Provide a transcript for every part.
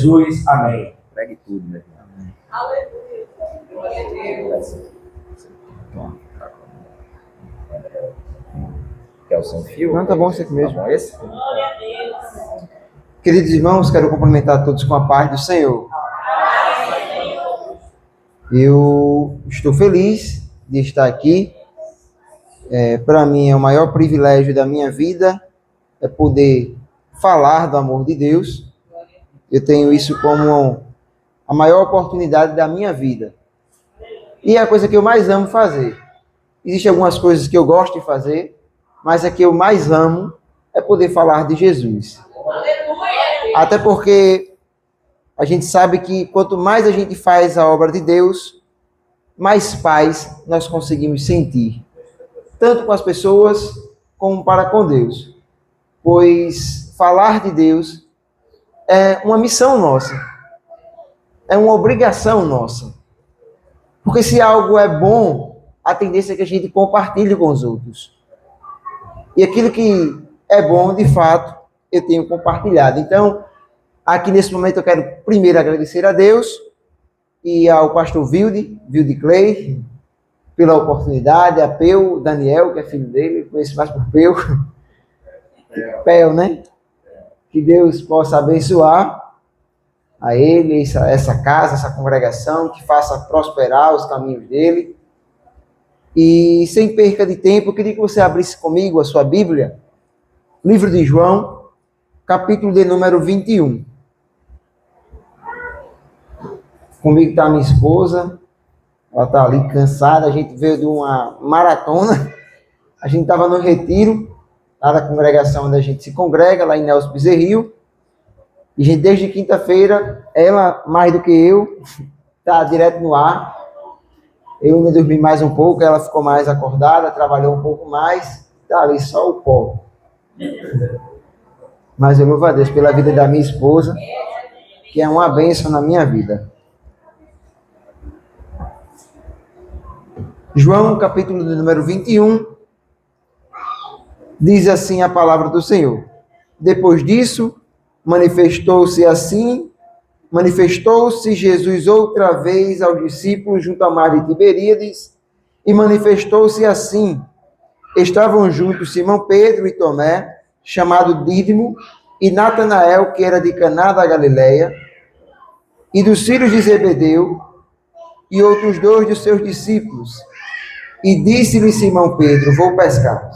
Jesus. Amém. Pregue tudo, meu irmão. Amém. Aleluia. Glória a Deus. Quer o sem fio? Não, tá bom, esse aqui mesmo. Tá bom esse? Glória a Deus. Queridos irmãos, quero cumprimentar todos com a paz do Senhor. Eu estou feliz de estar aqui. Para mim é o maior privilégio da minha vida é poder falar do amor de Deus. Eu tenho isso como a maior oportunidade da minha vida. E é a coisa que eu mais amo fazer. Existem algumas coisas que eu gosto de fazer, mas a que eu mais amo é poder falar de Jesus. Até porque a gente sabe que quanto mais a gente faz a obra de Deus, mais paz nós conseguimos sentir. Tanto com as pessoas, como para com Deus. Pois falar de Deus é uma missão nossa. É uma obrigação nossa. Porque se algo é bom, a tendência é que a gente compartilhe com os outros. E aquilo que é bom, de fato, eu tenho compartilhado. Então, aqui nesse momento eu quero primeiro agradecer a Deus e ao pastor Wilde Clay, pela oportunidade, a Peu, Daniel, que é filho dele, conheço mais por Peu. Peu, né? Que Deus possa abençoar a ele, essa casa, essa congregação, que faça prosperar os caminhos dele. E sem perca de tempo, eu queria que você abrisse comigo a sua Bíblia, livro de João, capítulo de número 21. Comigo está minha esposa, ela está ali cansada, a gente veio de uma maratona, a gente estava no retiro, lá da congregação onde a gente se congrega, lá em Nelson Bezerril, e a gente, desde quinta-feira, ela, mais do que eu, está direto no ar. Eu ainda dormi mais um pouco, ela ficou mais acordada, trabalhou um pouco mais, está ali só o pó. Mas eu louvo a Deus pela vida da minha esposa, que é uma bênção na minha vida. João, capítulo de número 21, diz assim a palavra do Senhor. Depois disso, manifestou-se Jesus outra vez aos discípulos junto ao mar de Tiberíades, e manifestou-se assim. Estavam juntos Simão Pedro e Tomé, chamado Dídimo, e Natanael, que era de Caná da Galileia, e dos filhos de Zebedeu, e outros 2 dos seus discípulos. E disse-lhe Simão Pedro: vou pescar.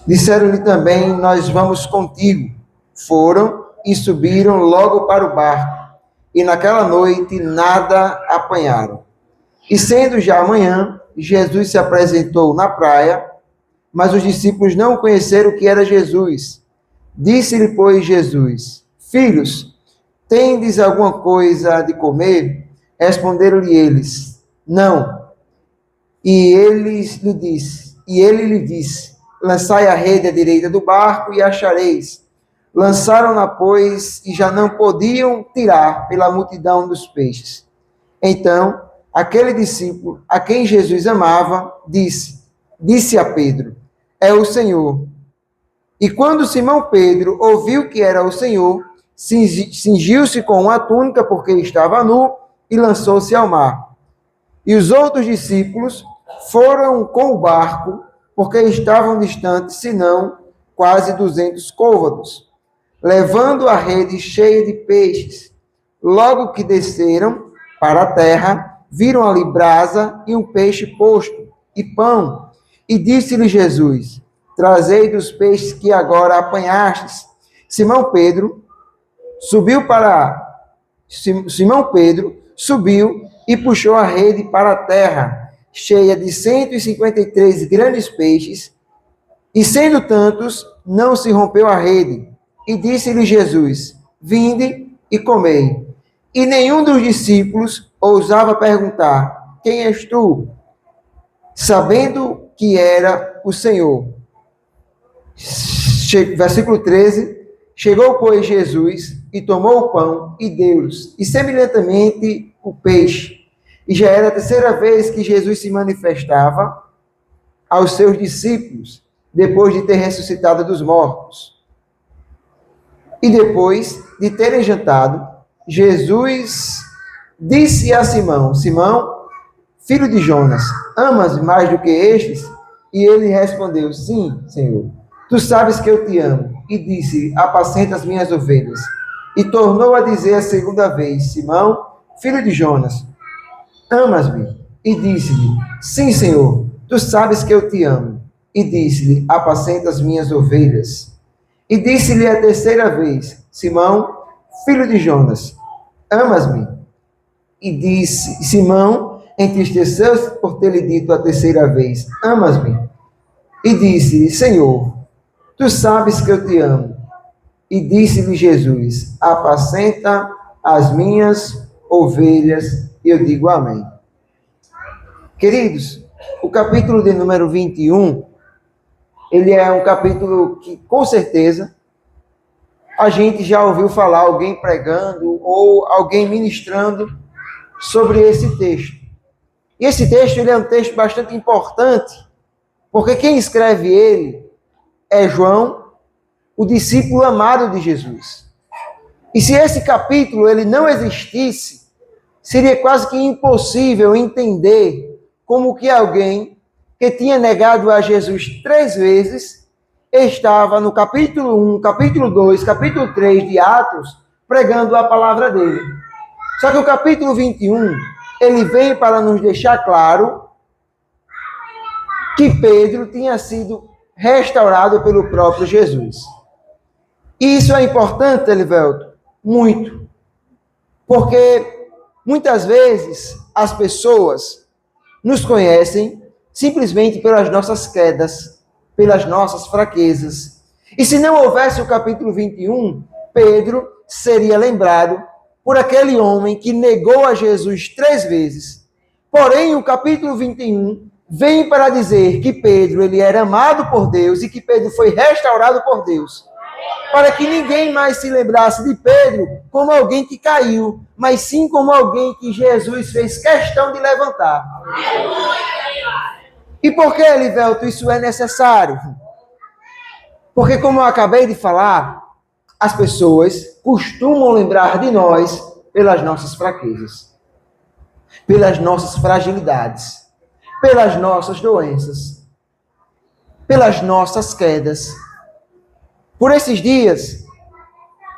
Disseram-lhe também: nós vamos contigo. Foram e subiram logo para o barco, e naquela noite nada apanharam. E sendo já amanhã, Jesus se apresentou na praia, mas os discípulos não conheceram que era Jesus. Disse-lhe, pois, Jesus: filhos, tendes alguma coisa de comer? Responderam-lhe eles: não. E ele lhe disse: lançai a rede à direita do barco e achareis. Lançaram-na, pois, e já não podiam tirar pela multidão dos peixes. Então, aquele discípulo, a quem Jesus amava, disse a Pedro: é o Senhor. E quando Simão Pedro ouviu que era o Senhor, cingiu-se com uma túnica, porque estava nu, e lançou-se ao mar. E os outros discípulos foram com o barco, porque estavam distantes, senão quase 200 côvados, levando a rede cheia de peixes. Logo que desceram para a terra, viram ali brasa e um peixe posto, e pão. E disse-lhe Jesus: trazei dos peixes que agora apanhastes. Simão Pedro subiu e puxou a rede para a terra, cheia de 153 grandes peixes, e sendo tantos, não se rompeu a rede. E disse-lhe Jesus: vinde e comei. E nenhum dos discípulos ousava perguntar: quem és tu? Sabendo que era o Senhor. Versículo 13. Chegou, pois, Jesus e tomou o pão e deu-lhes, e semelhantemente o peixe. E já era a terceira vez que Jesus se manifestava aos seus discípulos, depois de ter ressuscitado dos mortos. E depois de terem jantado, Jesus disse a Simão: Simão, filho de Jonas, amas mais do que estes? E ele respondeu: sim, Senhor, tu sabes que eu te amo. E disse: apacenta as minhas ovelhas. E tornou a dizer a segunda vez: Simão, filho de Jonas, amas-me? E disse-lhe: sim, Senhor, tu sabes que eu te amo. E disse-lhe: apacenta as minhas ovelhas. E disse-lhe a terceira vez: Simão, filho de Jonas, amas-me? E disse: Simão entristeceu-se por ter lhe dito a terceira vez: amas-me? E disse-lhe: Senhor, tu sabes que eu te amo. E disse-lhe Jesus: apacenta as minhas ovelhas. E eu digo amém. Queridos, o capítulo de número 21, ele é um capítulo que, com certeza, a gente já ouviu falar alguém pregando ou alguém ministrando sobre esse texto. E esse texto, ele é um texto bastante importante, porque quem escreve ele é João, o discípulo amado de Jesus. E se esse capítulo ele não existisse, seria quase que impossível entender como que alguém que tinha negado a Jesus 3 vezes estava no capítulo 1, capítulo 2, capítulo 3 de Atos, pregando a palavra dele. Só que o capítulo 21, ele vem para nos deixar claro que Pedro tinha sido restaurado pelo próprio Jesus. E isso é importante, Elivelto, muito. Porque muitas vezes as pessoas nos conhecem simplesmente pelas nossas quedas, pelas nossas fraquezas. E se não houvesse o capítulo 21, Pedro seria lembrado por aquele homem que negou a Jesus 3 vezes. Porém, o capítulo 21 vem para dizer que Pedro ele era amado por Deus e que Pedro foi restaurado por Deus. Para que ninguém mais se lembrasse de Pedro como alguém que caiu, mas sim como alguém que Jesus fez questão de levantar. E por que, Elivelto, isso é necessário? Porque, como eu acabei de falar, as pessoas costumam lembrar de nós pelas nossas fraquezas, pelas nossas fragilidades, pelas nossas doenças, pelas nossas quedas. Por esses dias,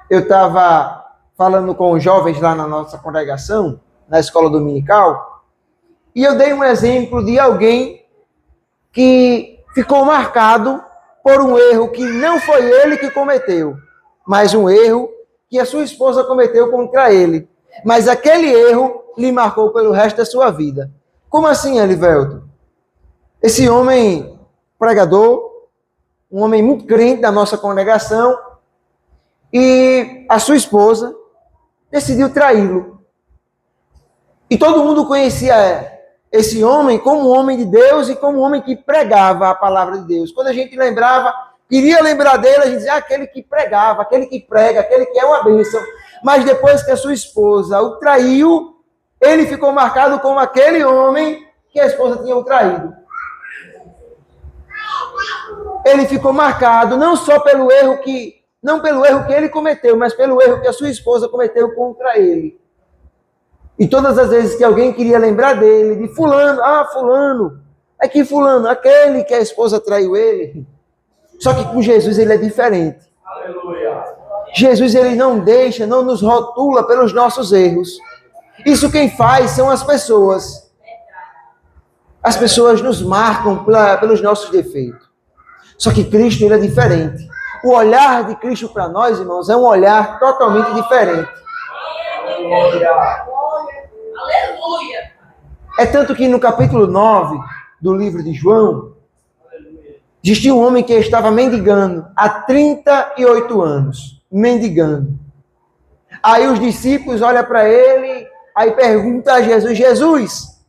eu estava falando com os jovens lá na nossa congregação, na escola dominical, e eu dei um exemplo de alguém que ficou marcado por um erro que não foi ele que cometeu, mas um erro que a sua esposa cometeu contra ele. Mas aquele erro lhe marcou pelo resto da sua vida. Como assim, Elivelto? Esse homem pregador, um homem muito crente da nossa congregação, e a sua esposa decidiu traí-lo. E todo mundo conhecia esse homem como um homem de Deus e como um homem que pregava a palavra de Deus. Quando a gente lembrava, queria lembrar dele, a gente dizia, aquele que pregava, aquele que prega, aquele que é uma bênção. Mas depois que a sua esposa o traiu, ele ficou marcado como aquele homem que a esposa tinha o traído. Ele ficou marcado não só pelo erro que ele cometeu, mas pelo erro que a sua esposa cometeu contra ele. E todas as vezes que alguém queria lembrar dele, de fulano, fulano, é que fulano, aquele que a esposa traiu ele. Só que com Jesus ele é diferente. Aleluia. Jesus ele não deixa, não nos rotula pelos nossos erros. Isso quem faz são as pessoas. As pessoas nos marcam pelos nossos defeitos. Só que Cristo ele é diferente. O olhar de Cristo para nós, irmãos, é um olhar totalmente diferente. Aleluia. Aleluia. É tanto que no capítulo 9 do livro de João, existia um homem que estava mendigando há 38 anos. Mendigando. Aí os discípulos olham para ele, aí perguntam a Jesus, Jesus,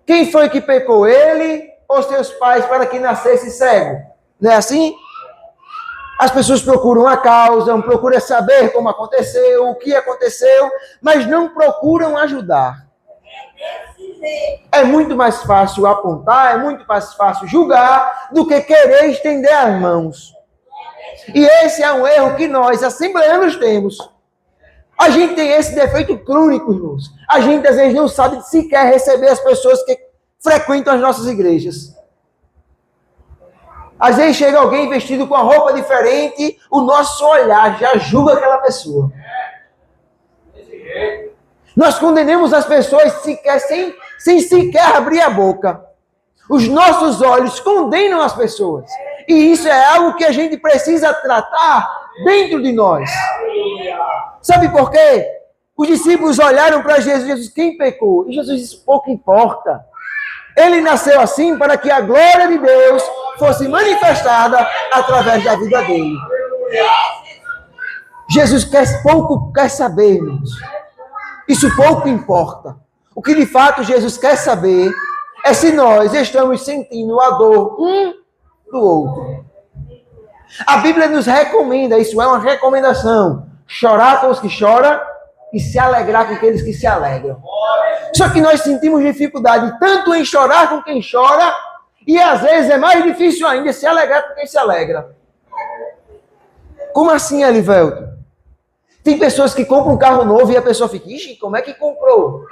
quem foi que pecou, ele ou seus pais para que nascesse cego? Não é assim? As pessoas procuram a causa, procuram saber como aconteceu, o que aconteceu, mas não procuram ajudar. É muito mais fácil apontar, é muito mais fácil julgar do que querer estender as mãos. E esse é um erro que nós, assembleanos, temos. A gente tem esse defeito crônico, irmãos. A gente, às vezes, não sabe sequer receber as pessoas que frequentam as nossas igrejas. Às vezes chega alguém vestido com uma roupa diferente, o nosso olhar já julga aquela pessoa. Nós condenamos as pessoas sequer, sem sequer abrir a boca. Os nossos olhos condenam as pessoas. E isso é algo que a gente precisa tratar dentro de nós. Sabe por quê? Os discípulos olharam para Jesus, quem pecou? E Jesus disse, pouco importa. Ele nasceu assim para que a glória de Deus fosse manifestada através da vida dele. Jesus pouco quer saber, irmãos. Isso pouco importa. O que de fato Jesus quer saber é se nós estamos sentindo a dor um do outro. A Bíblia nos recomenda, isso é uma recomendação, chorar com os que choram e se alegrar com aqueles que se alegram. Só que nós sentimos dificuldade tanto em chorar com quem chora e às vezes é mais difícil ainda se alegrar com quem se alegra. Como assim, Elivelto? Tem pessoas que compram um carro novo e a pessoa fica, ixi, como é que comprou?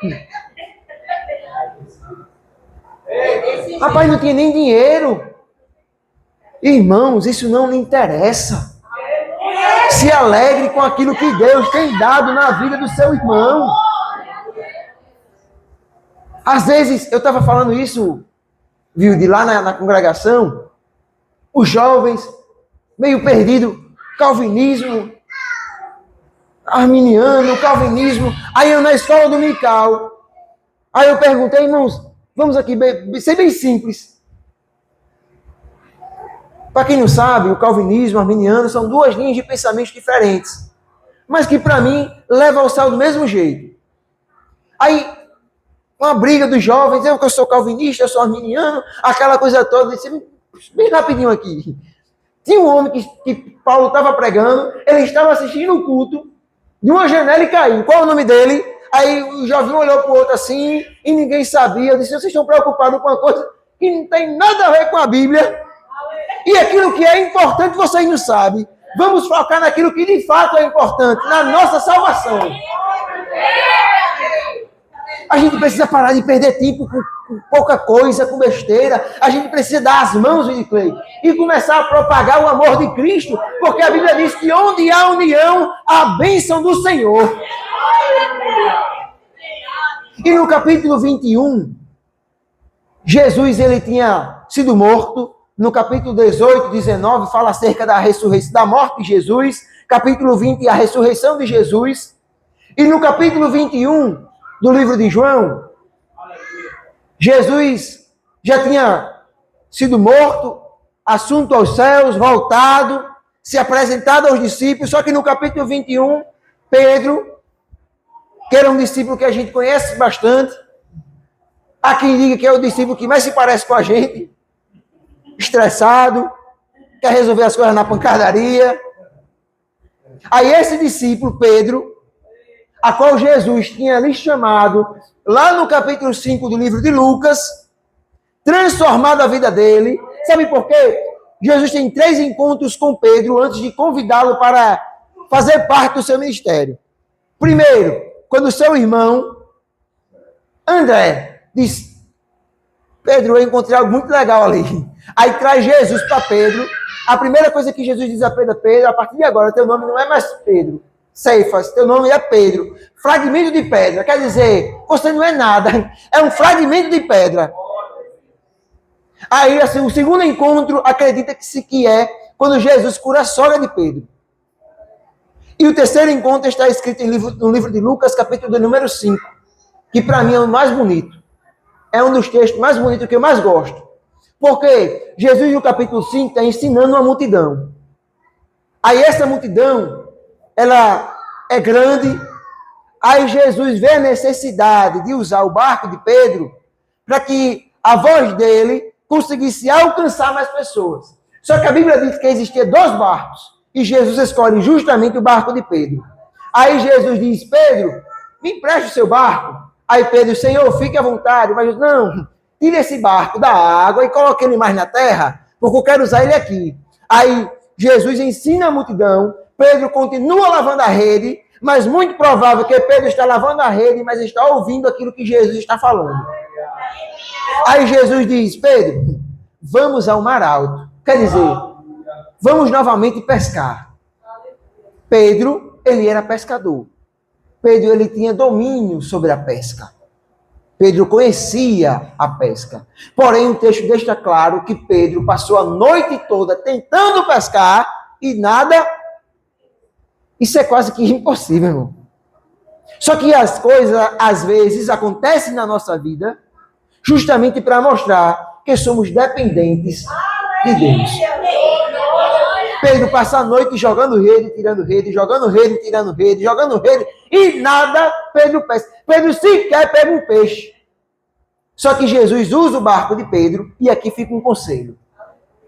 Rapaz, não tinha nem dinheiro. Irmãos, isso não lhe interessa. Se alegre com aquilo que Deus tem dado na vida do seu irmão. Às vezes, eu estava falando isso, viu, de lá na congregação, os jovens, meio perdidos, calvinismo, arminiano, calvinismo, aí eu na escola dominical, aí eu perguntei, irmãos, vamos aqui ser bem simples. Para quem não sabe, o calvinismo, o arminiano, são duas linhas de pensamentos diferentes, mas que para mim levam ao céu do mesmo jeito. Aí, uma briga dos jovens, eu que eu sou calvinista, eu sou arminiano, aquela coisa toda, disse, bem rapidinho aqui. Tinha um homem que Paulo estava pregando, ele estava assistindo o culto, de uma janela e caiu. Qual é o nome dele? Aí o jovem olhou para o outro assim, e ninguém sabia. Eu disse, vocês estão preocupados com uma coisa que não tem nada a ver com a Bíblia. E aquilo que é importante vocês não sabem. Vamos focar naquilo que de fato é importante, na nossa salvação. A gente precisa parar de perder tempo com pouca coisa, com besteira. A gente precisa dar as mãos, Willy Clay, e começar a propagar o amor de Cristo, porque a Bíblia diz que onde há união, há bênção do Senhor. E no capítulo 21, Jesus ele tinha sido morto. No capítulo 18, 19, fala acerca da ressurreição, da morte de Jesus. Capítulo 20, a ressurreição de Jesus. E no capítulo 21 do livro de João, Jesus já tinha sido morto, assunto aos céus, voltado, se apresentado aos discípulos. Só que no capítulo 21, Pedro, que era um discípulo que a gente conhece bastante, há quem diga que é o discípulo que mais se parece com a gente, estressado, quer resolver as coisas na pancadaria. Aí esse discípulo, Pedro, a qual Jesus tinha lhe chamado, lá no capítulo 5 do livro de Lucas, transformado a vida dele. Sabe por quê? Jesus tem 3 encontros com Pedro antes de convidá-lo para fazer parte do seu ministério. Primeiro, quando seu irmão, André, diz, Pedro, eu encontrei algo muito legal ali. Aí traz Jesus para Pedro. A primeira coisa que Jesus diz a Pedro, Pedro, a partir de agora, teu nome não é mais Pedro. Ceifas, teu nome é Pedro. Fragmento de pedra. Quer dizer, você não é nada. É um fragmento de pedra. Aí, assim, o segundo encontro, acredita que é quando Jesus cura a sogra de Pedro. E o terceiro encontro está escrito no livro de Lucas, capítulo número 5, que para mim é o mais bonito. É um dos textos mais bonitos que eu mais gosto. Porque Jesus, no capítulo 5, está ensinando uma multidão. Aí essa multidão, ela é grande. Aí Jesus vê a necessidade de usar o barco de Pedro para que a voz dele conseguisse alcançar mais pessoas. Só que a Bíblia diz que existia 2 barcos. E Jesus escolhe justamente o barco de Pedro. Aí Jesus diz, Pedro, me empreste o seu barco. Aí Pedro, Senhor, fique à vontade. Mas não, tire esse barco da água e coloque ele mais na terra, porque eu quero usar ele aqui. Aí Jesus ensina a multidão, Pedro continua lavando a rede, mas muito provável que Pedro está lavando a rede, mas está ouvindo aquilo que Jesus está falando. Aí Jesus diz, Pedro, vamos ao mar alto. Quer dizer, vamos novamente pescar. Pedro, ele era pescador. Pedro, ele tinha domínio sobre a pesca. Pedro conhecia a pesca. Porém, o texto deixa claro que Pedro passou a noite toda tentando pescar e nada. Isso é quase que impossível, irmão. Só que as coisas, às vezes, acontecem na nossa vida justamente para mostrar que somos dependentes de Deus. Pedro passa a noite jogando rede, tirando rede, jogando rede, tirando rede, jogando rede, e nada Pedro pesca. Pedro sequer pega um peixe. Só que Jesus usa o barco de Pedro, e aqui fica um conselho.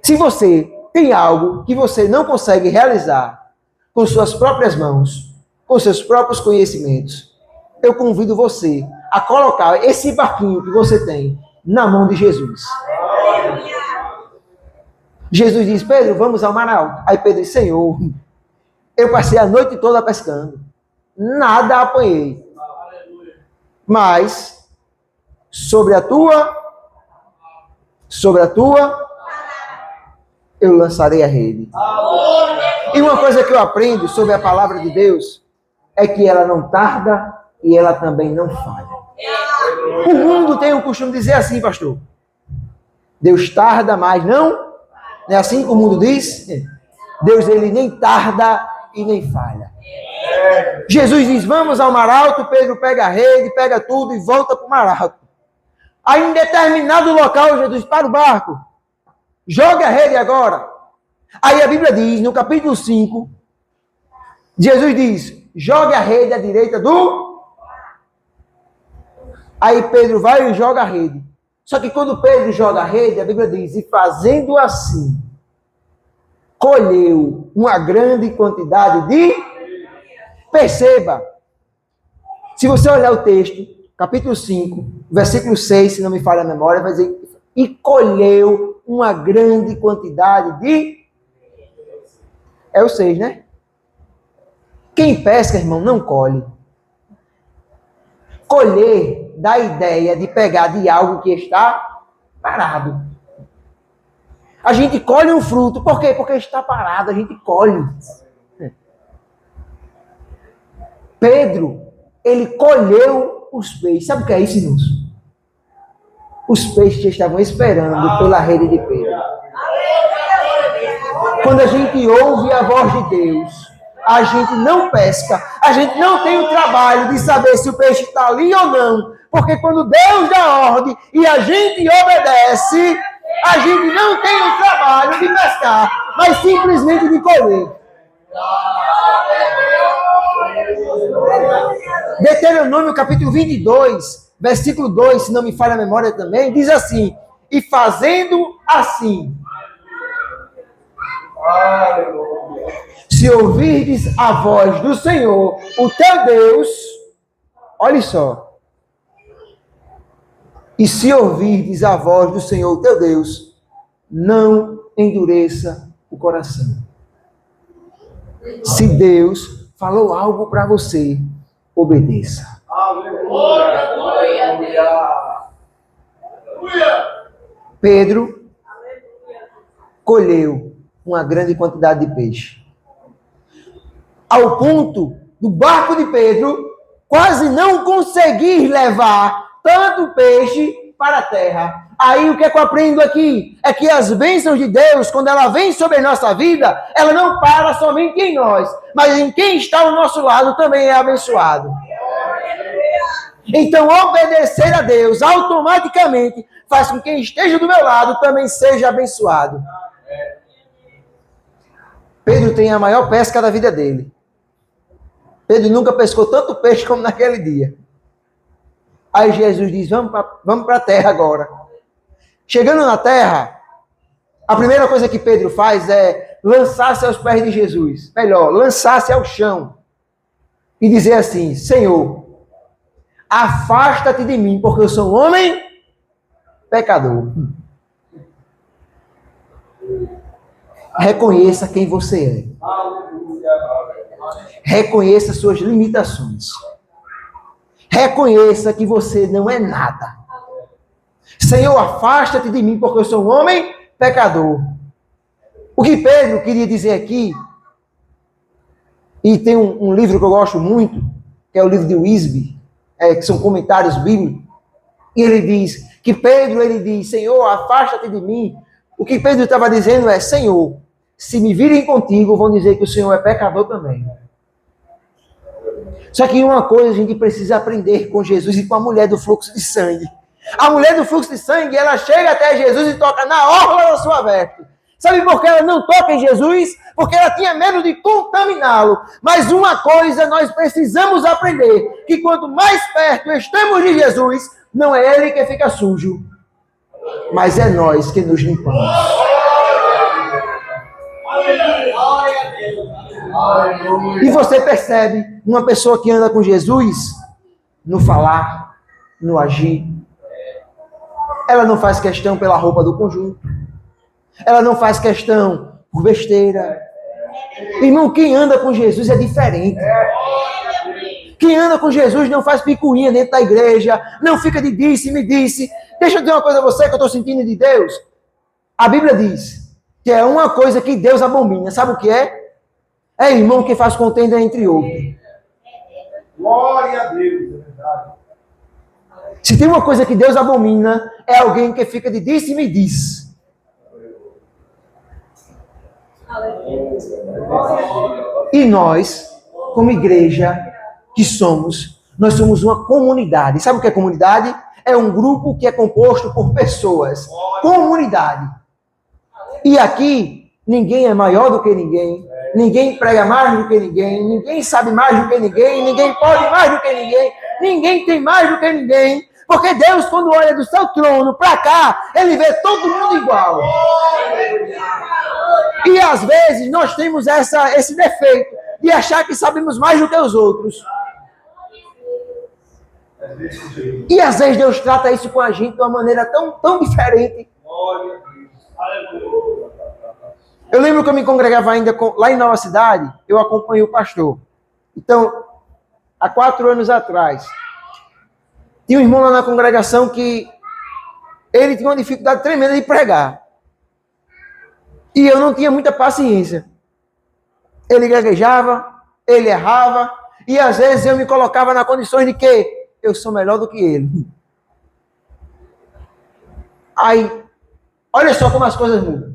Se você tem algo que você não consegue realizar com suas próprias mãos, com seus próprios conhecimentos, eu convido você a colocar esse barquinho que você tem na mão de Jesus. Jesus diz, Pedro, vamos ao mar alto. Aí Pedro diz, Senhor, eu passei a noite toda pescando, nada apanhei. Mas, sobre a tua, eu lançarei a rede. E uma coisa que eu aprendo sobre a palavra de Deus é que ela não tarda e ela também não falha. O mundo tem o costume de dizer assim, pastor. Deus tarda, mas não é assim que o mundo diz? Deus, ele nem tarda e nem falha. Jesus diz, vamos ao mar alto, Pedro pega a rede, pega tudo e volta para o mar alto. Aí em determinado local, Jesus para o barco, joga a rede agora. Aí a Bíblia diz, no capítulo 5, Jesus diz, joga a rede à direita do... Aí Pedro vai e joga a rede. Só que quando Pedro joga a rede, a Bíblia diz, e fazendo assim, colheu uma grande quantidade de... Perceba, se você olhar o texto, capítulo 5, versículo 6, se não me falha a memória, vai dizer, e colheu uma grande quantidade de... É o 6, né? Quem pesca, irmão, não colhe. Colher dá a ideia de pegar de algo que está parado. A gente colhe um fruto. Por quê? Porque está parado, a gente colhe. Pedro, ele colheu os peixes. Sabe o que é isso, irmãos? Os peixes estavam esperando pela rede de Pedro. Quando a gente ouve a voz de Deus, a gente não pesca, a gente não tem o trabalho de saber se o peixe está ali ou não, porque quando Deus dá ordem e a gente obedece, a gente não tem o trabalho de pescar, mas simplesmente de colher. Deuteronômio capítulo 22, versículo 2, se não me falha a memória também, diz assim, e fazendo assim, se ouvirdes a voz do Senhor, o teu Deus, olha só, e se ouvirdes a voz do Senhor, o teu Deus, não endureça o coração. Se Deus falou algo para você, obedeça. Pedro colheu uma grande quantidade de peixe. Ao ponto do barco de Pedro quase não conseguir levar tanto peixe para a terra. Aí o que eu aprendo aqui é que as bênçãos de Deus, quando ela vem sobre a nossa vida, ela não para somente em nós, mas em quem está ao nosso lado também é abençoado. Então obedecer a Deus automaticamente faz com que quem esteja do meu lado também seja abençoado. Pedro tem a maior pesca da vida dele. Pedro nunca pescou tanto peixe como naquele dia. Aí Jesus diz, vamos para a terra agora. Chegando na terra, a primeira coisa que Pedro faz é lançar-se aos pés de Jesus. Melhor, lançar-se ao chão. E dizer assim, Senhor, afasta-te de mim, porque eu sou um homem pecador. Reconheça quem você é. Reconheça suas limitações. Reconheça que você não é nada. Senhor, afasta-te de mim, porque eu sou um homem pecador. O que Pedro queria dizer aqui, e tem um livro que eu gosto muito, que é o livro de Wisby, que são comentários bíblicos, e ele diz que Pedro, ele diz, Senhor, afasta-te de mim. O que Pedro estava dizendo é, Senhor, se me virem contigo, vão dizer que o Senhor é pecador também. Só que uma coisa a gente precisa aprender com Jesus e com a mulher do fluxo de sangue. A mulher do fluxo de sangue, ela chega até Jesus e toca na orla da sua veste. Sabe por que ela não toca em Jesus? Porque ela tinha medo de contaminá-lo. Mas uma coisa nós precisamos aprender, que quanto mais perto estamos de Jesus, não é ele que fica sujo, mas é nós que nos limpamos. E você percebe uma pessoa que anda com Jesus no falar, no agir. Ela não faz questão pela roupa do conjunto. Ela não faz questão por besteira. Irmão, quem anda com Jesus é diferente. Quem anda com Jesus não faz picuinha dentro da igreja, não fica de disse, me disse. Deixa eu dizer uma coisa a você que eu estou sentindo de Deus. A Bíblia diz que é uma coisa que Deus abomina. Sabe o que é? É irmão que faz contenda entre outros. Glória a Deus, é verdade. Se tem uma coisa que Deus abomina, é alguém que fica de disse e me diz. E nós, como igreja que somos, nós somos uma comunidade. Sabe o que é comunidade? É um grupo que é composto por pessoas. Comunidade. E aqui, ninguém é maior do que ninguém. Ninguém prega mais do que ninguém. Ninguém sabe mais do que ninguém. Ninguém pode mais do que ninguém. Ninguém tem mais do que ninguém. Porque Deus, quando olha do seu trono para cá, Ele vê todo mundo igual. E às vezes nós temos esse defeito de achar que sabemos mais do que os outros. E às vezes Deus trata isso com a gente de uma maneira tão diferente. Eu lembro que eu me congregava ainda lá em Nova Cidade, eu acompanhei o pastor. Então, há 4 anos atrás, tinha um irmão lá na congregação que ele tinha uma dificuldade tremenda de pregar. E eu não tinha muita paciência. Ele gaguejava, ele errava, e às vezes eu me colocava na condições de que eu sou melhor do que ele. Aí, olha só como as coisas mudam.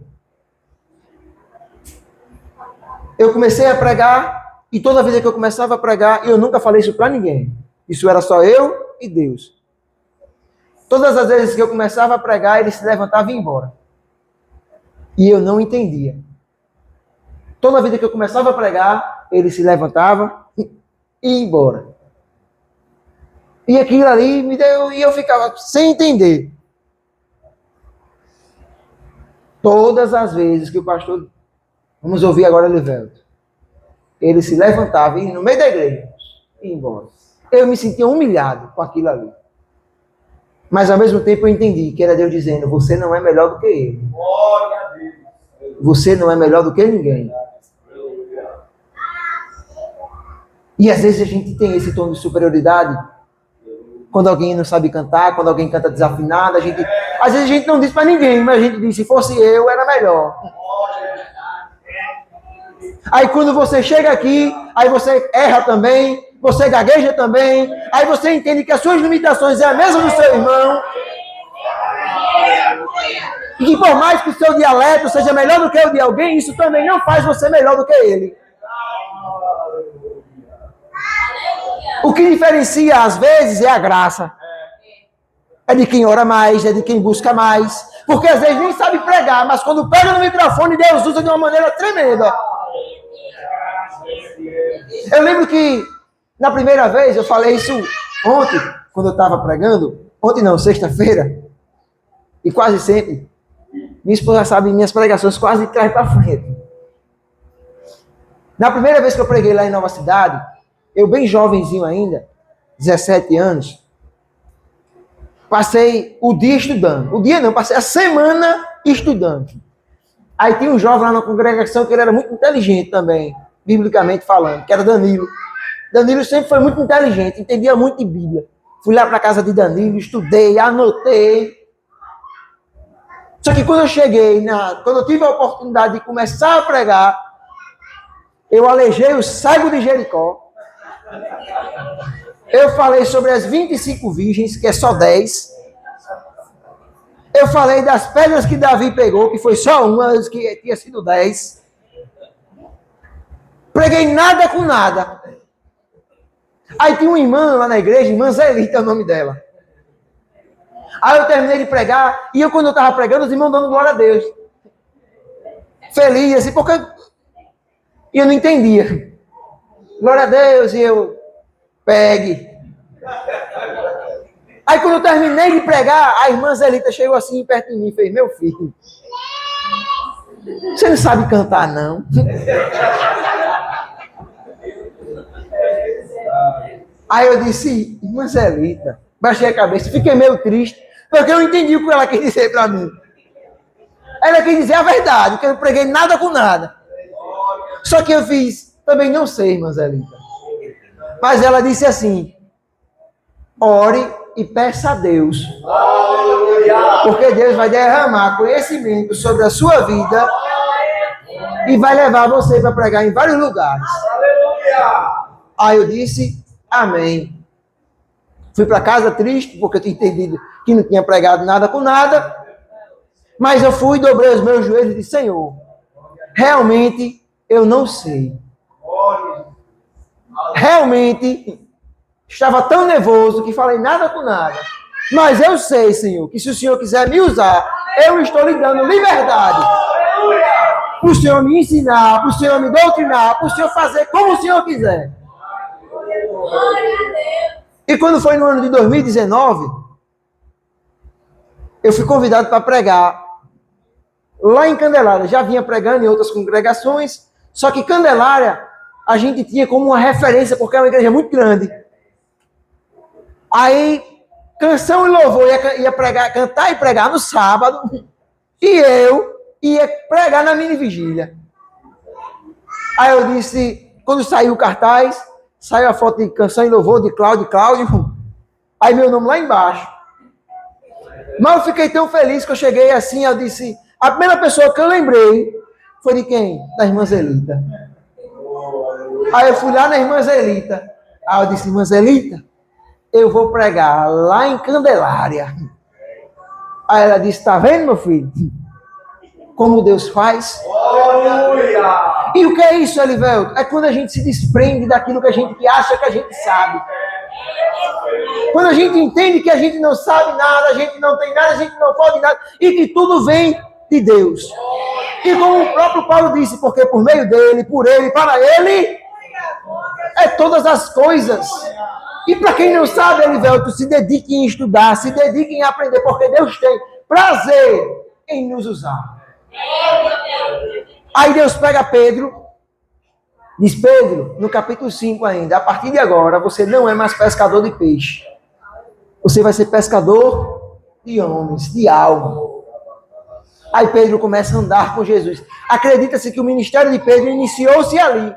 Eu comecei a pregar, e toda vez que eu começava a pregar, eu nunca falei isso para ninguém. Isso era só eu e Deus. Todas as vezes que eu começava a pregar, ele se levantava e ia embora. E eu não entendia. Toda vida que eu começava a pregar, ele se levantava e ia embora. E aquilo ali me deu, e eu ficava sem entender. Todas as vezes que o pastor, vamos ouvir agora Livelto, ele se levantava e ia no meio da igreja e ia embora. Eu me sentia humilhado com aquilo ali. Mas ao mesmo tempo eu entendi que era Deus dizendo, você não é melhor do que ele. Glória a Deus. Você não é melhor do que ninguém. E às vezes a gente tem esse tom de superioridade. Quando alguém não sabe cantar, quando alguém canta desafinado, às vezes a gente não diz para ninguém, mas a gente diz, se fosse eu, era melhor. Aí quando você chega aqui, aí você erra também, você gagueja também, aí você entende que as suas limitações é a mesma do seu irmão. E que por mais que o seu dialeto seja melhor do que o de alguém, isso também não faz você melhor do que ele. O que diferencia às vezes é a graça. É de quem ora mais, é de quem busca mais. Porque às vezes nem sabe pregar, mas quando pega no microfone, Deus usa de uma maneira tremenda. Eu lembro que na primeira vez, eu falei isso ontem, quando eu estava pregando. Ontem não, sexta-feira. E quase sempre, minha esposa sabe minhas pregações quase de trás para frente. Na primeira vez que eu preguei lá em Nova Cidade, eu bem jovenzinho ainda, 17 anos, Passei o dia estudando. O dia não, passei a semana estudando. Aí tinha um jovem lá na congregação que ele era muito inteligente também, biblicamente falando, que era Danilo. Danilo sempre foi muito inteligente, entendia muito de Bíblia. Fui lá para a casa de Danilo, estudei, anotei. Só que quando eu cheguei, quando eu tive a oportunidade de começar a pregar, eu aleijei o cego de Jericó. Eu falei sobre as 25 virgens, que é só 10. Eu falei das pedras que Davi pegou, que foi só uma, que tinha sido 10. Preguei nada com nada. Aí tinha uma irmã lá na igreja, irmã Zelita é o nome dela. Aí eu terminei de pregar, e quando eu estava pregando, os irmãos dando glória a Deus. Feliz, assim, porque eu não entendia. Glória a Deus, e eu pegue. Aí quando eu terminei de pregar, a irmã Zelita chegou assim perto de mim e fez: meu filho, você não sabe cantar, não? Aí eu disse: irmã Zelita, baixei a cabeça, fiquei meio triste, porque eu não entendi o que ela quis dizer para mim. Ela quis dizer a verdade, que eu não preguei nada com nada. Só que eu fiz: também não sei, irmã Zelita. Mas ela disse assim: ore e peça a Deus. Porque Deus vai derramar conhecimento sobre a sua vida e vai levar você para pregar em vários lugares. Aí eu disse: amém. Fui para casa triste, porque eu tinha entendido que não tinha pregado nada com nada. Mas eu fui, dobrei os meus joelhos e disse: Senhor, realmente eu não sei. Realmente estava tão nervoso que falei nada com nada. Mas eu sei, Senhor, que se o Senhor quiser me usar, eu estou lhe dando liberdade. Para o Senhor me ensinar, para o Senhor me doutrinar, para o Senhor fazer como o Senhor quiser. E quando foi no ano de 2019, eu fui convidado para pregar lá em Candelária. Já vinha pregando em outras congregações, só que Candelária a gente tinha como uma referência, porque é uma igreja muito grande. Aí, canção e louvor ia pregar, cantar e pregar no sábado, e eu ia pregar na mini vigília. Aí eu disse, quando saiu o cartaz, saiu a foto de canção e louvor de Cláudio, aí meu nome lá embaixo. Mas eu fiquei tão feliz que eu cheguei assim, eu disse, a primeira pessoa que eu lembrei foi de quem? Da irmã Zelita. Aí eu fui lá na irmã Zelita. Aí eu disse: irmã Zelita, eu vou pregar lá em Candelária. Aí ela disse: tá vendo, meu filho? Como Deus faz? Aleluia! E o que é isso, Elivelto? É quando a gente se desprende daquilo que a gente acha que a gente sabe. Quando a gente entende que a gente não sabe nada, a gente não tem nada, a gente não pode nada, e que tudo vem de Deus. E como o próprio Paulo disse, porque por meio dele, por ele, para ele, é todas as coisas. E para quem não sabe, Elivelto, se dedique em estudar, se dedique em aprender, porque Deus tem prazer em nos usar. Aí Deus pega Pedro, diz: Pedro, no capítulo 5 ainda, a partir de agora, você não é mais pescador de peixe. Você vai ser pescador de homens, de alma. Aí Pedro começa a andar com Jesus. Acredita-se que o ministério de Pedro iniciou-se ali.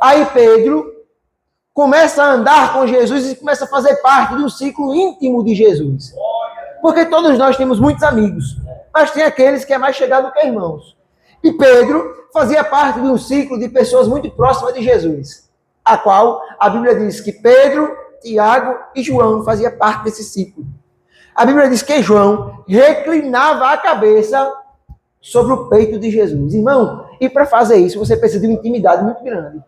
Aí Pedro começa a andar com Jesus e começa a fazer parte de um ciclo íntimo de Jesus. Porque todos nós temos muitos amigos, mas tem aqueles que é mais chegado que irmãos. E Pedro fazia parte de um ciclo de pessoas muito próximas de Jesus, a qual a Bíblia diz que Pedro, Tiago e João faziam parte desse ciclo. A Bíblia diz que João reclinava a cabeça sobre o peito de Jesus. Irmão, e para fazer isso você precisa de uma intimidade muito grande.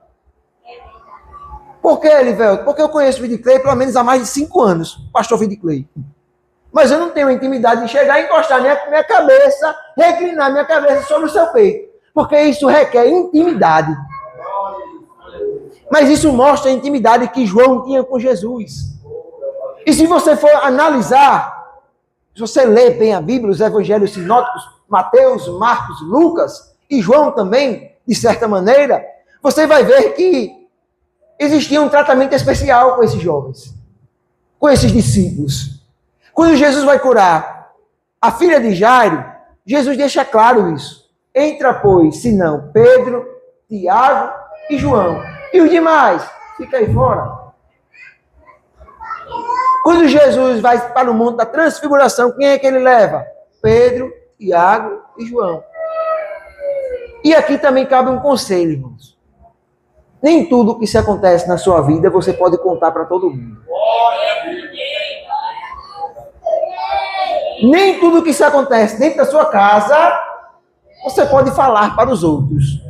Por que, Elivelto? Porque eu conheço o Vidiclei pelo menos há mais de 5 anos, pastor Vidiclei. Mas eu não tenho a intimidade de chegar e encostar minha cabeça, reclinar minha cabeça sobre o seu peito. Porque isso requer intimidade. Mas isso mostra a intimidade que João tinha com Jesus. E se você for analisar, se você ler bem a Bíblia, os evangelhos sinóticos, Mateus, Marcos, Lucas e João também, de certa maneira, você vai ver que existia um tratamento especial com esses jovens. com esses discípulos. Quando Jesus vai curar a filha de Jairo, Jesus deixa claro isso. Entra, pois, senão Pedro, Tiago e João. E os demais? Fica aí fora. Quando Jesus vai para o monte da transfiguração, quem é que ele leva? Pedro, Tiago e João. E aqui também cabe um conselho, irmãos. Nem tudo que se acontece na sua vida você pode contar para todo mundo. Nem tudo que se acontece dentro da sua casa você pode falar para os outros.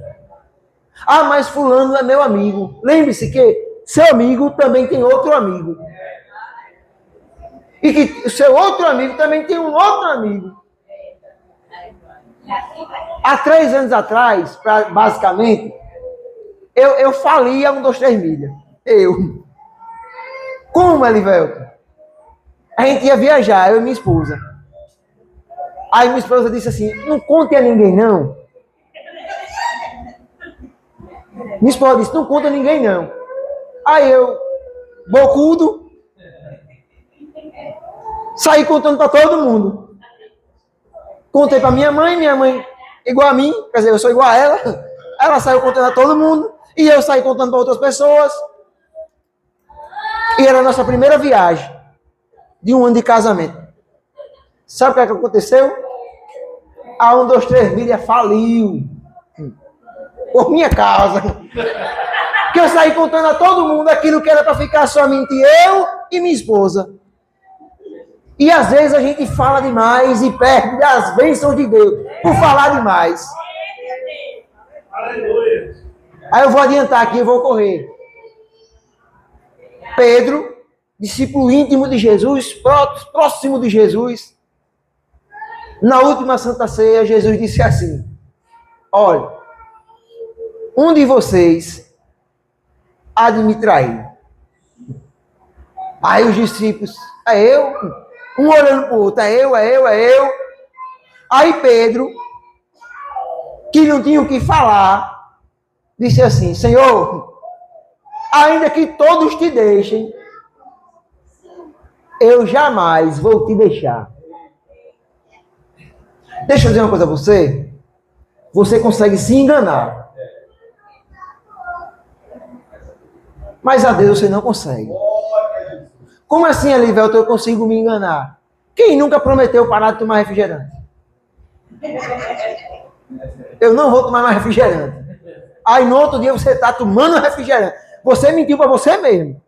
Ah, mas fulano é meu amigo. Lembre-se que seu amigo também tem outro amigo. E que o seu outro amigo também tem um outro amigo. Há 3 anos atrás, basicamente, eu fali a 1, 2, 3 milhas. Como, Elivelton? A gente ia viajar, eu e minha esposa. Aí minha esposa disse assim, não conte a ninguém, não. Minha esposa disse, não conta a ninguém, não. Aí eu, bocudo, saí contando para todo mundo. Contei para minha mãe igual a mim, quer dizer, eu sou igual a ela. Ela saiu contando a todo mundo, e eu saí contando para outras pessoas. E era a nossa primeira viagem de 1 ano de casamento. Sabe o que é que aconteceu? A 1, 2, 3 milhas faliu. Por minha causa. Que eu saí contando a todo mundo aquilo que era para ficar somente eu e minha esposa. E às vezes a gente fala demais e perde as bênçãos de Deus por falar demais. Aleluia. Aí eu vou adiantar aqui, eu vou correr. Pedro, discípulo íntimo de Jesus, próximo de Jesus. Na última Santa Ceia, Jesus disse assim: olha, um de vocês há de me trair. Aí os discípulos, é eu? Um olhando para o outro, é eu. Aí Pedro, que não tinha o que falar, disse assim: Senhor, ainda que todos te deixem, eu jamais vou te deixar. Deixa eu dizer uma coisa a você. Você consegue se enganar. Mas a Deus você não consegue. Como assim, Elivelton, eu consigo me enganar? Quem nunca prometeu parar de tomar refrigerante? Eu não vou tomar mais refrigerante. Aí no outro dia você está tomando refrigerante. Você mentiu para você mesmo.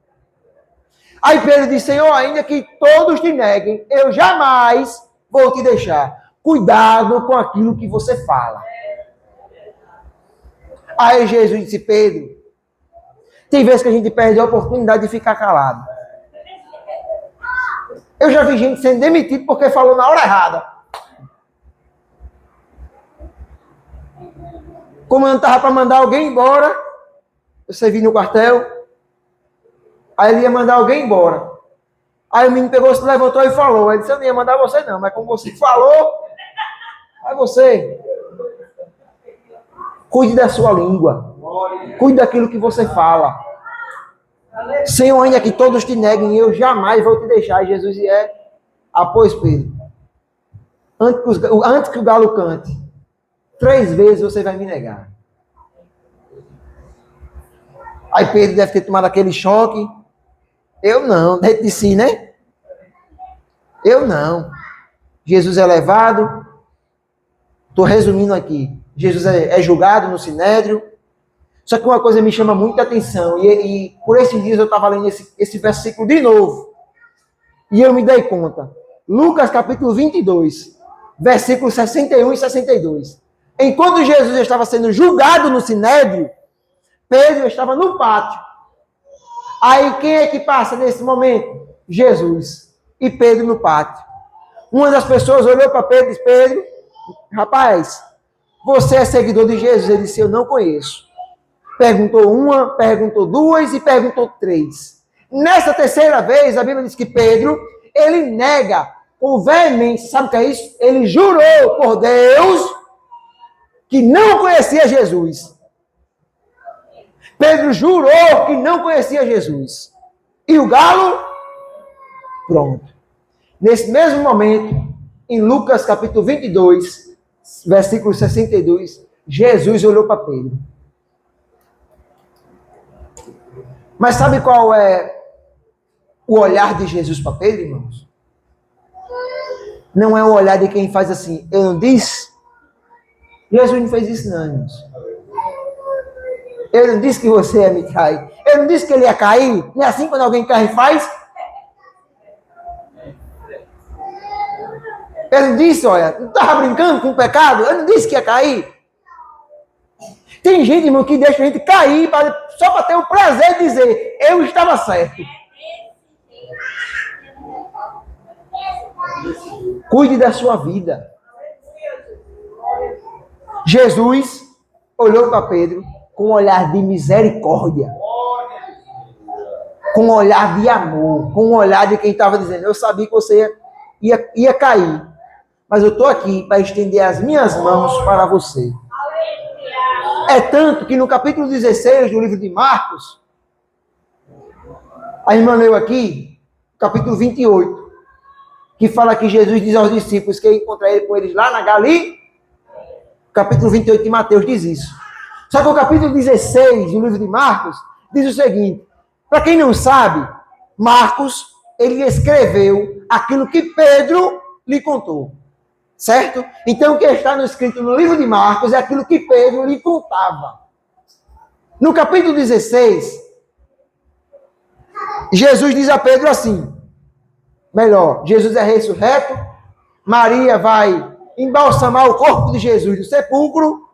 Aí Pedro disse: Senhor, ainda que todos te neguem, eu jamais vou te deixar. Cuidado com aquilo que você fala. Aí Jesus disse: Pedro, tem vezes que a gente perde a oportunidade de ficar calado. Eu já vi gente sendo demitido porque falou na hora errada. O comandante estava para mandar alguém embora. Eu servi no quartel. Aí ele ia mandar alguém embora. Aí o menino pegou, se levantou e falou. Ele disse: eu não ia mandar você não, mas como você falou, vai você. Cuide da sua língua. Cuide daquilo que você fala. Senhor, ainda que todos te neguem, eu jamais vou te deixar. E Jesus pois Pedro, antes que o galo cante, 3 vezes você vai me negar. Aí Pedro deve ter tomado aquele choque. Eu não, dentro de si, né? Eu não. Jesus é levado. Estou resumindo aqui. Jesus é julgado no Sinédrio. Só que uma coisa me chama muita atenção. E por esses dias eu estava lendo esse versículo de novo. E eu me dei conta. Lucas capítulo 22, versículos 61 e 62. Enquanto Jesus estava sendo julgado no Sinédrio, Pedro estava no pátio. Aí quem é que passa nesse momento? Jesus. E Pedro no pátio. Uma das pessoas olhou para Pedro e disse: Pedro, rapaz, você é seguidor de Jesus? Ele disse: eu não conheço. Perguntou uma, perguntou 2 e perguntou 3. Nessa terceira vez, a Bíblia diz que Pedro, ele nega com veemência. Sabe o que é isso? Ele jurou por Deus que não conhecia Jesus. Pedro jurou que não conhecia Jesus. E o galo Pronto. Nesse mesmo momento, em Lucas capítulo 22, versículo 62, Jesus olhou para Pedro. Mas sabe qual é o olhar de Jesus para Pedro, irmãos? Não é o olhar de quem faz assim, eu não disse? Jesus não fez isso não, irmãos. Eu não disse que você ia me cair. Eu não disse que ele ia cair. Não é assim quando alguém cai e faz? Eu não disse, olha, não estava brincando com o pecado? Eu não disse que ia cair. Tem gente, irmão, que deixa a gente cair só para ter o prazer de dizer, eu estava certo. Cuide da sua vida. Jesus olhou para Pedro com um olhar de misericórdia, com um olhar de amor, com um olhar de quem estava dizendo, eu sabia que você ia cair, mas eu estou aqui para estender as minhas mãos para você. É tanto que no capítulo 16 do livro de Marcos, a irmã leu aqui, capítulo 28, que fala que Jesus diz aos discípulos que ia encontrar ele com eles lá na Galiléia. Capítulo 28 de Mateus diz isso. Só que o capítulo 16 do livro de Marcos diz o seguinte, para quem não sabe, Marcos, ele escreveu aquilo que Pedro lhe contou. Certo? Então, o que está escrito no livro de Marcos é aquilo que Pedro lhe contava. No capítulo 16, Jesus diz a Pedro assim, melhor, Jesus é ressurreto, Maria vai embalsamar o corpo de Jesus do sepulcro,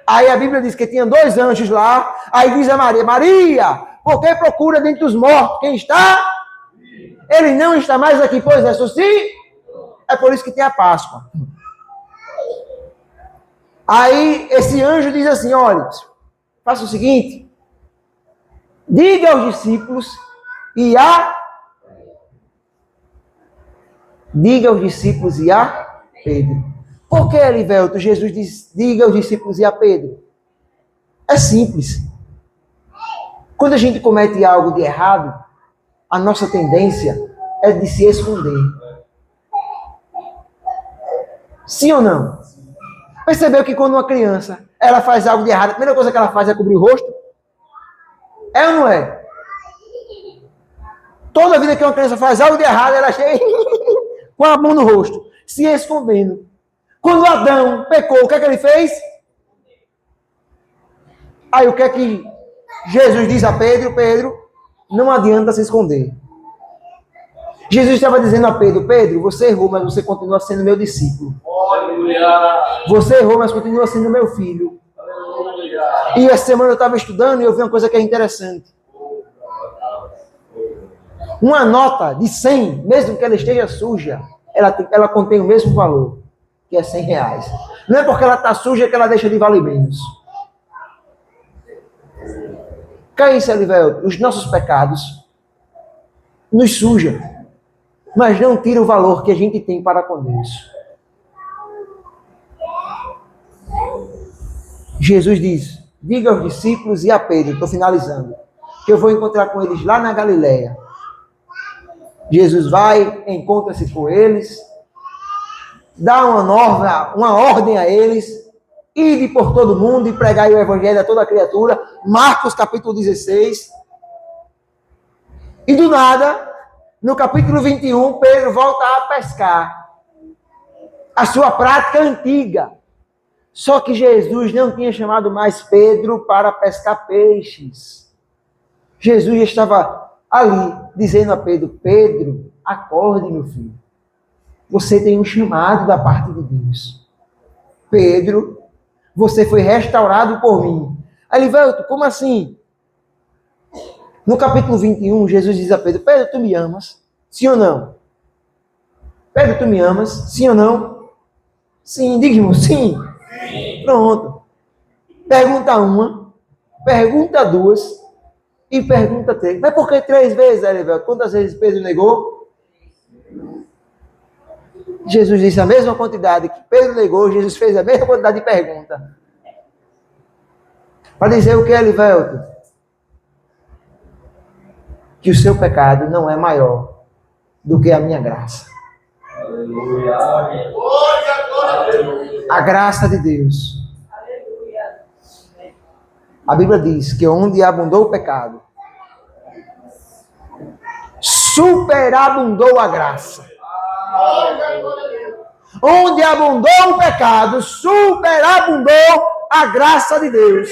aí a Bíblia diz que tinha 2 anjos lá, aí diz a Maria, Maria, por que procura dentre os mortos? Quem está? Ele não está mais aqui, pois ressuscitou. É por isso que tem a Páscoa. Aí esse anjo diz assim, olha, faça o seguinte, diga aos discípulos e a Pedro. Por que, Elivelto, Jesus diz, diga aos discípulos e a Pedro? É simples. Quando a gente comete algo de errado, a nossa tendência é de se esconder. Sim ou não? Percebeu que quando uma criança, ela faz algo de errado, a primeira coisa que ela faz é cobrir o rosto? É ou não é? Toda vida que uma criança faz algo de errado, ela chega com a mão no rosto, se escondendo. Quando Adão pecou, o que é que ele fez? Aí o que é que Jesus diz a Pedro? Pedro, não adianta se esconder. Jesus estava dizendo a Pedro, Pedro, você errou, mas você continua sendo meu discípulo. Você errou, mas continua sendo meu filho. E essa semana eu estava estudando e eu vi uma coisa que é interessante. Uma nota de 100, mesmo que ela esteja suja, ela contém o mesmo valor, que é R$100. Não é porque ela está suja que ela deixa de valer menos. Que é isso, Elivelto? Os nossos pecados nos sujam, mas não tira o valor que a gente tem para com Deus. Jesus diz, diga aos discípulos e a Pedro, estou finalizando, que eu vou encontrar com eles lá na Galiléia. Jesus vai, encontra-se com eles, dá uma ordem a eles, ide por todo mundo e pregai o evangelho a toda criatura, Marcos capítulo 16, e do nada, no capítulo 21, Pedro volta a pescar, a sua prática antiga. Só que Jesus não tinha chamado mais Pedro para pescar peixes. Jesus estava ali, dizendo a Pedro, Pedro, acorde, meu filho. Você tem um chamado da parte de Deus. Pedro, você foi restaurado por mim. Elivelto, como assim? No capítulo 21, Jesus diz a Pedro, Pedro, tu me amas? Sim ou não? Pedro, tu me amas? Sim ou não? Sim, diga-me, sim. Pronto. Pergunta 1, pergunta 2 e pergunta 3. Mas por que 3 vezes, Elivelto? Quantas vezes Pedro negou? Jesus disse a mesma quantidade que Pedro negou, Jesus fez a mesma quantidade de perguntas. Para dizer o que, Elivelto? Que o seu pecado não é maior do que a minha graça. Aleluia. Aleluia. A graça de Deus. Aleluia. A Bíblia diz que onde abundou o pecado, superabundou a graça. Onde abundou o pecado, superabundou a graça de Deus.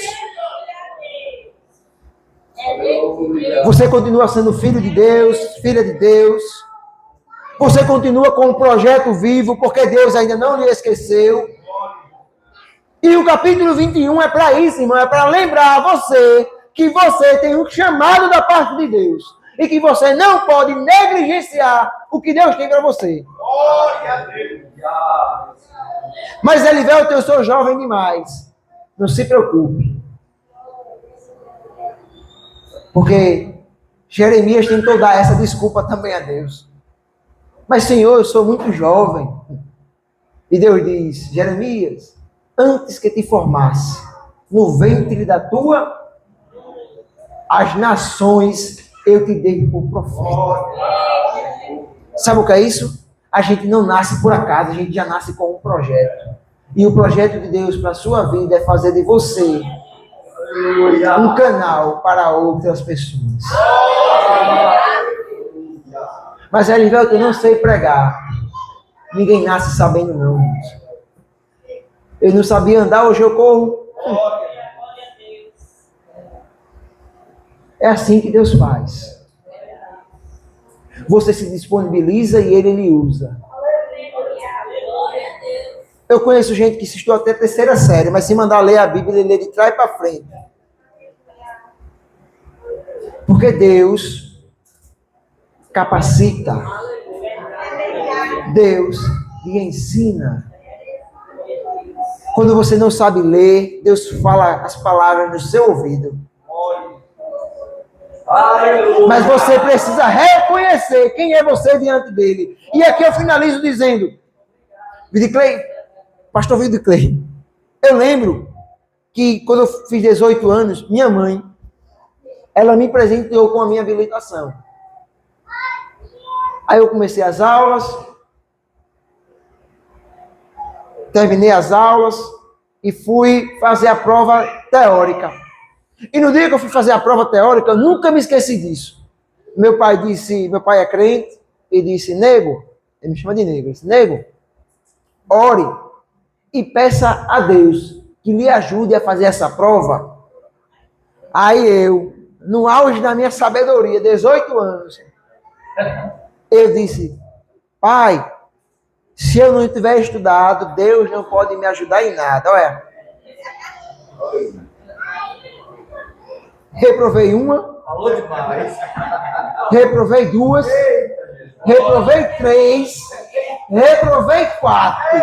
Você continua sendo filho de Deus, filha de Deus. Você continua com um projeto vivo, porque Deus ainda não lhe esqueceu. E o capítulo 21 é para isso, irmão. É para lembrar a você que você tem um chamado da parte de Deus. E que você não pode negligenciar o que Deus tem para você. Glória a Deus. Mas Elivelto, eu sou jovem demais. Não se preocupe. Porque Jeremias tentou dar essa desculpa também a Deus. Mas, Senhor, eu sou muito jovem. E Deus diz, Jeremias, antes que te formasse no ventre da tua, as nações eu te dei por profeta. Sabe o que é isso? A gente não nasce por acaso, a gente já nasce com um projeto. E o projeto de Deus para a sua vida é fazer de você um canal para outras pessoas. Mas, Elivelto, eu não sei pregar. Ninguém nasce sabendo, não. Eu não sabia andar, hoje eu corro. É assim que Deus faz. Você se disponibiliza e Ele lhe usa. Eu conheço gente que estudou até a 3ª série, mas se mandar ler a Bíblia, ele lê de trás para frente. Porque Deus capacita. Deus lhe ensina. Quando você não sabe ler, Deus fala as palavras no seu ouvido. Mas você precisa reconhecer quem é você diante dele. E aqui eu finalizo dizendo, Vidiclei, pastor Vidiclei, eu lembro que quando eu fiz 18 anos, minha mãe, ela me presenteou com a minha habilitação. Aí eu comecei as aulas, terminei as aulas e fui fazer a prova teórica. E no dia que eu fui fazer a prova teórica, eu nunca me esqueci disso. Meu pai é crente, e disse, nego, ele me chama de nego, ele disse, nego, ore e peça a Deus que lhe ajude a fazer essa prova. Aí eu, no auge da minha sabedoria, 18 anos, eu disse, pai, se eu não tiver estudado, Deus não pode me ajudar em nada. Olha. Reprovei uma. Falou demais. Reprovei 2. Reprovei 3. Reprovei 4.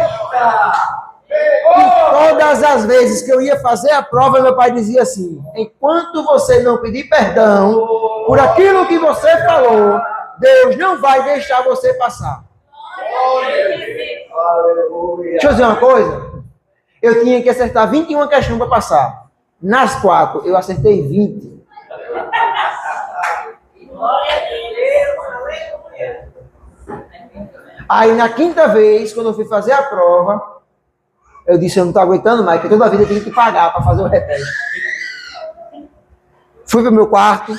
E todas as vezes que eu ia fazer a prova, meu pai dizia assim, enquanto você não pedir perdão por aquilo que você falou, Deus não vai deixar você passar. Deixa eu dizer uma coisa. Eu tinha que acertar 21 questões para passar. Nas 4, eu acertei 20. Aí, na 5ª vez, quando eu fui fazer a prova, eu disse, eu não estou aguentando mais, porque toda a vida eu tenho que pagar para fazer o reteste. Fui para o meu quarto,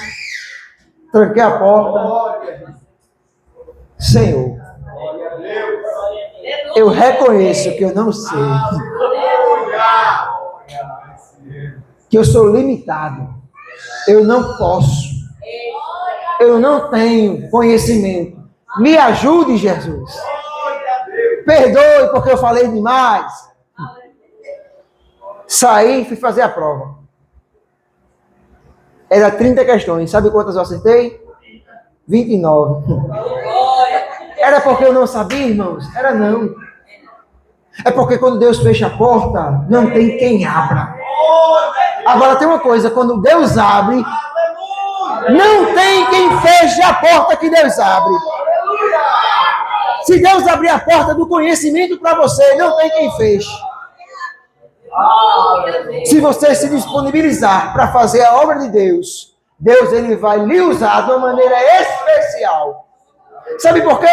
tranquei a porta. Senhor, eu reconheço que eu não sei. Que eu sou limitado. Eu não posso. Eu não tenho conhecimento. Me ajude, Jesus. Perdoe porque eu falei demais. Saí e fui fazer a prova. Era 30 questões. Sabe quantas eu acertei? 29. Era porque eu não sabia, irmãos? Era não. É porque quando Deus fecha a porta, não tem quem abra. Agora tem uma coisa, quando Deus abre, não tem quem feche a porta que Deus abre. Se Deus abrir a porta do conhecimento para você, não tem quem feche. Se você se disponibilizar para fazer a obra de Deus, Deus ele vai lhe usar de uma maneira especial. Sabe por quê?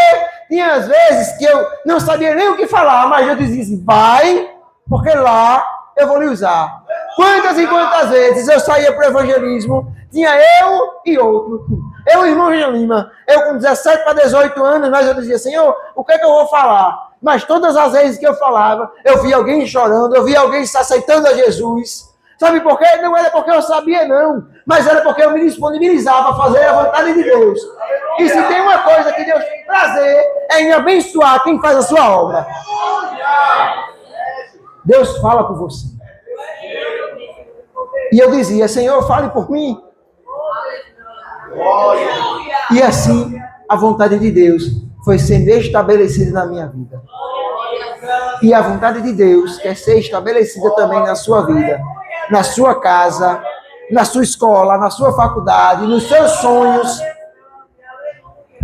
Tinha às vezes que eu não sabia nem o que falar, mas eu dizia assim, vai, porque lá eu vou lhe usar. Quantas e quantas vezes eu saía para o evangelismo, tinha eu e outro. Eu e o irmão Jean Lima, eu com 17 para 18 anos, mas eu dizia, Senhor, o que é que eu vou falar? Mas todas as vezes que eu falava, eu via alguém chorando, eu via alguém se aceitando a Jesus. Sabe por quê? Não era porque eu sabia, não. Mas era porque eu me disponibilizava a fazer a vontade de Deus. E se tem uma coisa que Deus tem prazer, é em abençoar quem faz a sua obra. Deus fala por você. E eu dizia, Senhor, fale por mim. E assim, a vontade de Deus foi sendo estabelecida na minha vida. E a vontade de Deus quer ser estabelecida também na sua vida, na sua casa, na sua escola, na sua faculdade, nos seus sonhos.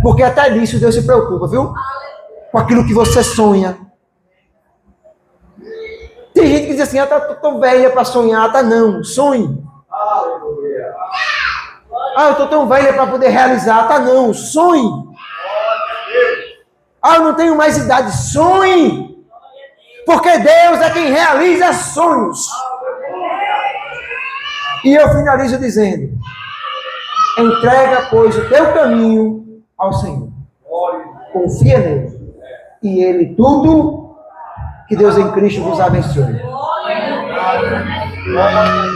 Porque até disso Deus se preocupa, viu? Com aquilo que você sonha. Tem gente que diz assim, tô tão velha para sonhar. Tá não, sonhe. Eu tô tão velha para poder realizar. Tá não, sonhe. Eu não tenho mais idade. Sonhe. Porque Deus é quem realiza sonhos. E eu finalizo dizendo, entrega, pois, o teu caminho ao Senhor. Confia nele. E ele tudo que Deus em Cristo vos abençoe.